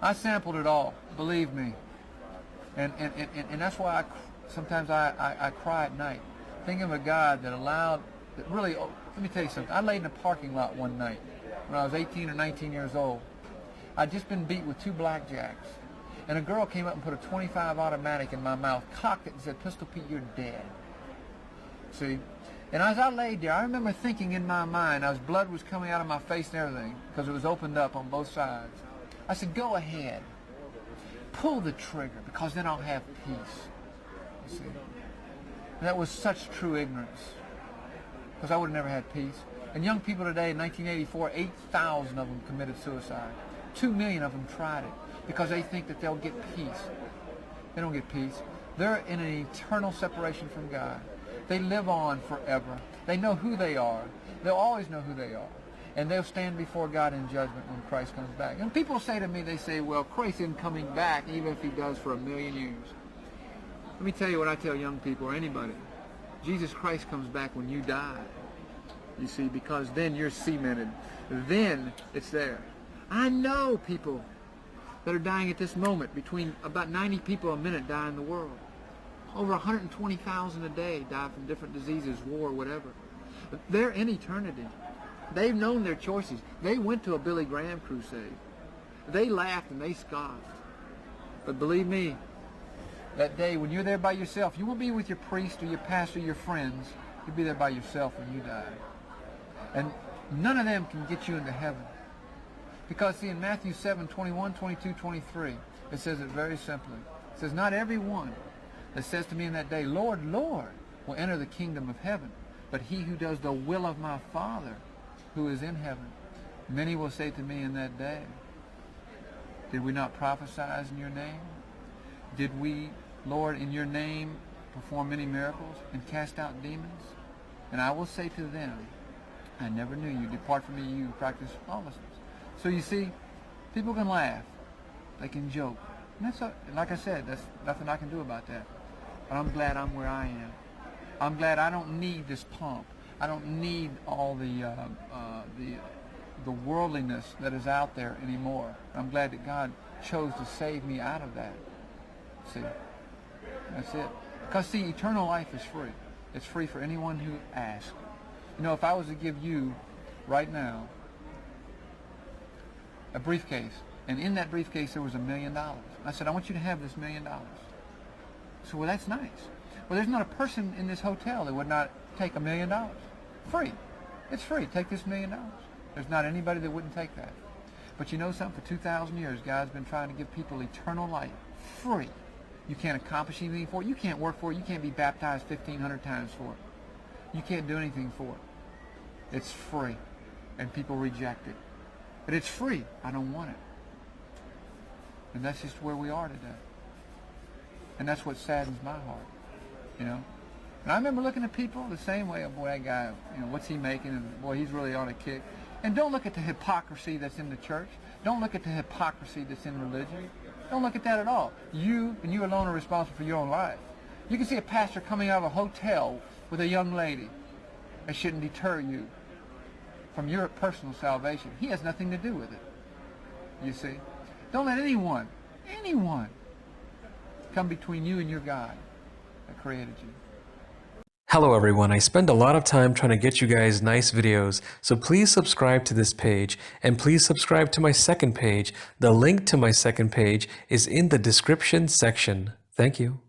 I sampled it all, believe me. And that's why sometimes I cry at night, thinking of a God that allowed, that really, oh, let me tell you something. I laid in a parking lot one night when I was 18 or 19 years old. I'd just been beat with 2 blackjacks. And a girl came up and put a .25 automatic in my mouth, cocked it and said, "Pistol Pete, you're dead." See? And as I laid there, I remember thinking in my mind, as blood was coming out of my face and everything, because it was opened up on both sides, I said, "Go ahead. Pull the trigger, because then I'll have peace." You see? And that was such true ignorance, because I would have never had peace. And young people today, in 1984, 8,000 of them committed suicide. 2 million of them tried it, because they think that they'll get peace. They don't get peace. They're in an eternal separation from God. They live on forever. They know who they are. They'll always know who they are. And they'll stand before God in judgment when Christ comes back. And people say to me, they say, "Well, Christ isn't coming back, even if he does for 1,000,000 years." Let me tell you what I tell young people or anybody. Jesus Christ comes back when you die. You see, because then you're cemented. Then it's there. I know people that are dying at this moment. Between about 90 people a minute die in the world. Over 120,000 a day die from different diseases, war, whatever. They're in eternity. They've known their choices. They went to a Billy Graham crusade. They laughed and they scoffed. But believe me, that day when you're there by yourself, you won't be with your priest or your pastor or your friends. You'll be there by yourself when you die. And none of them can get you into heaven. Because, see, in Matthew 7, 21, 22, 23, it says it very simply. It says, "Not every one that says to me in that day, 'Lord, Lord,' will enter the kingdom of heaven, but he who does the will of my Father who is in heaven. Many will say to me in that day, 'Did we not prophesy in your name? Did we, Lord, in your name perform many miracles and cast out demons?' And I will say to them, 'I never knew you. Depart from me, you who practice lawlessness.'" So you see, people can laugh. They can joke. And that's, like I said, there's nothing I can do about that. But I'm glad I'm where I am. I'm glad I don't need this pomp. I don't need all the worldliness that is out there anymore. I'm glad that God chose to save me out of that. See, that's it. Because see, eternal life is free. It's free for anyone who asks. You know, if I was to give you right now a briefcase, and in that briefcase there was $1 million. I said, "I want you to have this $1 million." So, well, that's nice. Well, there's not a person in this hotel that would not take $1 million. Free. It's free. Take this $1 million. There's not anybody that wouldn't take that. But you know something? For 2,000 years, God's been trying to give people eternal life. Free. You can't accomplish anything for it. You can't work for it. You can't be baptized 1,500 times for it. You can't do anything for it. It's free. And people reject it. But it's free. I don't want it. And that's just where we are today. And that's what saddens my heart. You know? And I remember looking at people the same way. Oh, boy, that guy, you know, what's he making? And boy, he's really on a kick. And don't look at the hypocrisy that's in the church. Don't look at the hypocrisy that's in religion. Don't look at that at all. You and you alone are responsible for your own life. You can see a pastor coming out of a hotel with a young lady. It shouldn't deter you from your personal salvation. He has nothing to do with it. You see? Don't let anyone come between you and your God that created you. Hello everyone, I spend a lot of time trying to get you guys nice videos, so please subscribe to this page, and please subscribe to my second page. The link to my second page is in the description section. Thank you.